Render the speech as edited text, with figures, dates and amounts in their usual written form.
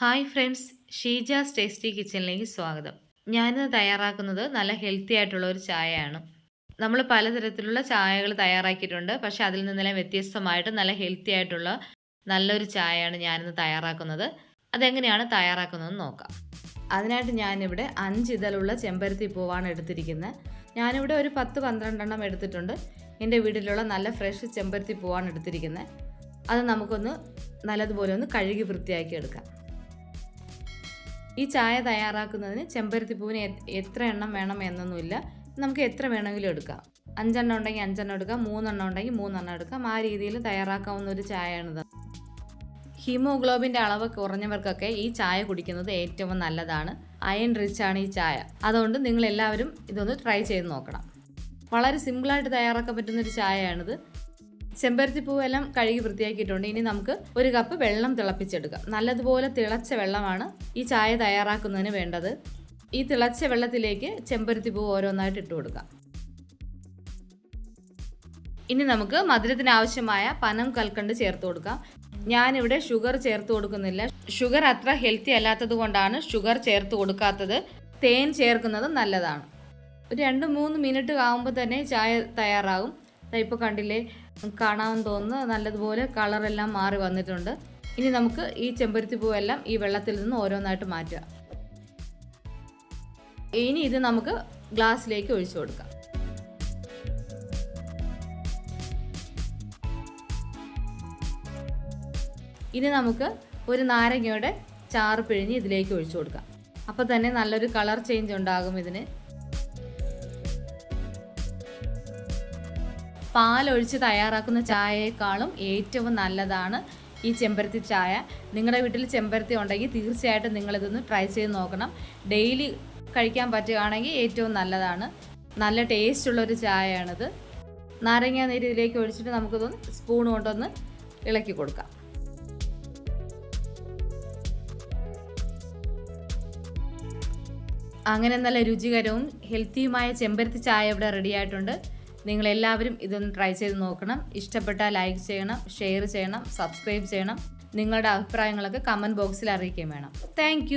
Hi friends, Sheeja's tasty കിച്ചണിലേക്ക് സ്വാഗതം. ഞാനിന്ന് തയ്യാറാക്കുന്നത് നല്ല ഹെൽത്തി ആയിട്ടുള്ള ഒരു ചായയാണ്. നമ്മൾ പലതരത്തിലുള്ള ചായകൾ തയ്യാറാക്കിയിട്ടുണ്ട്, പക്ഷേ അതിൽ നിന്നെല്ലാം വ്യത്യസ്തമായിട്ട് നല്ല ഹെൽത്തി ആയിട്ടുള്ള നല്ലൊരു ചായയാണ് ഞാനിന്ന് തയ്യാറാക്കുന്നത്. അതെങ്ങനെയാണ് തയ്യാറാക്കുന്നതെന്ന് നോക്കാം. അതിനായിട്ട് ഞാനിവിടെ 5 ഇതളുള്ള ചെമ്പരത്തി പൂവാണ് എടുത്തിരിക്കുന്നത്. ഞാനിവിടെ ഒരു 10-12 എണ്ണം എടുത്തിട്ടുണ്ട്. എൻ്റെ വീട്ടിലുള്ള നല്ല ഫ്രഷ് ചെമ്പരത്തി പൂവാണ് എടുത്തിരിക്കുന്നത്. അത് നമുക്കൊന്ന് നല്ലതുപോലെ ഒന്ന് കഴുകി വൃത്തിയാക്കി എടുക്കാം. ഈ ചായ തയ്യാറാക്കുന്നതിന് ചെമ്പരത്തി പൂവിന് എത്ര എണ്ണം വേണം എന്നൊന്നുമില്ല. നമുക്ക് എത്ര വേണമെങ്കിലും എടുക്കാം. 5 എണ്ണം ഉണ്ടെങ്കിൽ 5 എണ്ണം എടുക്കാം, 3 എണ്ണം ഉണ്ടെങ്കിൽ 3 എണ്ണം എടുക്കാം. ആ രീതിയിൽ തയ്യാറാക്കാവുന്ന ഒരു ചായയാണിത്. ഹീമോഗ്ലോബിൻ്റെ അളവ് കുറഞ്ഞവർക്കൊക്കെ ഈ ചായ കുടിക്കുന്നത് ഏറ്റവും നല്ലതാണ്. അയൺ റിച്ച് ആണ് ഈ ചായ. അതുകൊണ്ട് നിങ്ങളെല്ലാവരും ഇതൊന്ന് ട്രൈ ചെയ്ത് നോക്കണം. വളരെ സിമ്പിളായിട്ട് തയ്യാറാക്കാൻ പറ്റുന്നൊരു ചായയാണിത്. ചെമ്പരത്തി പൂവെല്ലാം കഴുകി വൃത്തിയാക്കിയിട്ടുണ്ട്. ഇനി നമുക്ക് 1 കപ്പ് വെള്ളം തിളപ്പിച്ചെടുക്കാം. നല്ലതുപോലെ തിളച്ച വെള്ളമാണ് ഈ ചായ തയ്യാറാക്കുന്നതിന് വേണ്ടത്. ഈ തിളച്ച വെള്ളത്തിലേക്ക് ചെമ്പരത്തി പൂവ് ഓരോന്നായിട്ട് ഇട്ട് കൊടുക്കാം. ഇനി നമുക്ക് മധുരത്തിന് ആവശ്യമായ പനം കൽക്കണ്ട് ചേർത്ത് കൊടുക്കാം. ഞാനിവിടെ ഷുഗർ ചേർത്ത് കൊടുക്കുന്നില്ല. ഷുഗർ അത്ര ഹെൽത്തി അല്ലാത്തത് കൊണ്ടാണ് ഷുഗർ ചേർത്ത് കൊടുക്കാത്തത്. തേൻ ചേർക്കുന്നത് നല്ലതാണ്. ഒരു 2-3 മിനിറ്റ് ആകുമ്പോൾ തന്നെ ചായ തയ്യാറാകും. ഇപ്പോൾ കണ്ടില്ലേ, കാണാമെന്ന് തോന്നുന്നു നല്ലതുപോലെ കളറെല്ലാം മാറി വന്നിട്ടുണ്ട്. ഇനി നമുക്ക് ഈ ചെമ്പരത്തി പൂവെല്ലാം ഈ വെള്ളത്തിൽ നിന്ന് ഓരോന്നായിട്ട് മാറ്റുക. ഇനി ഇത് നമുക്ക് ഗ്ലാസ്സിലേക്ക് ഒഴിച്ചു കൊടുക്കാം. ഇനി നമുക്ക് ഒരു നാരങ്ങയുടെ ചാറ് പിഴിഞ്ഞ് ഇതിലേക്ക് ഒഴിച്ചു കൊടുക്കാം. അപ്പോൾ തന്നെ നല്ലൊരു കളർ ചേഞ്ച് ഉണ്ടാകും ഇതിന്. പാലൊഴിച്ച് തയ്യാറാക്കുന്ന ചായയേക്കാളും ഏറ്റവും നല്ലതാണ് ഈ ചെമ്പരത്തി ചായ. നിങ്ങളുടെ വീട്ടിൽ ചെമ്പരത്തി ഉണ്ടെങ്കിൽ തീർച്ചയായിട്ടും നിങ്ങളിതൊന്ന് ട്രൈ ചെയ്ത് നോക്കണം. ഡെയിലി കഴിക്കാൻ പറ്റുകയാണെങ്കിൽ ഏറ്റവും നല്ലതാണ്. നല്ല ടേസ്റ്റുള്ളൊരു ചായയാണിത്. നാരങ്ങ നീര് ഇതിലേക്ക് ഒഴിച്ചിട്ട് നമുക്കിതൊന്ന് സ്പൂൺ കൊണ്ടൊന്ന് ഇളക്കി കൊടുക്കാം. അങ്ങനെ നല്ല രുചികരവും ഹെൽത്തിയുമായ ചെമ്പരത്തി ചായ ഇവിടെ റെഡി ആയിട്ടുണ്ട്. നിങ്ങളെല്ലാവരും ഇതൊന്ന് ട്രൈ ചെയ്ത് നോക്കണം. ഇഷ്ടപ്പെട്ടാൽ ലൈക്ക് ചെയ്യണം, ഷെയർ ചെയ്യണം, സബ്സ്ക്രൈബ് ചെയ്യണം. നിങ്ങളുടെ അഭിപ്രായങ്ങളൊക്കെ കമൻറ്റ് ബോക്സിൽ അറിയിക്കുകയും വേണം. താങ്ക്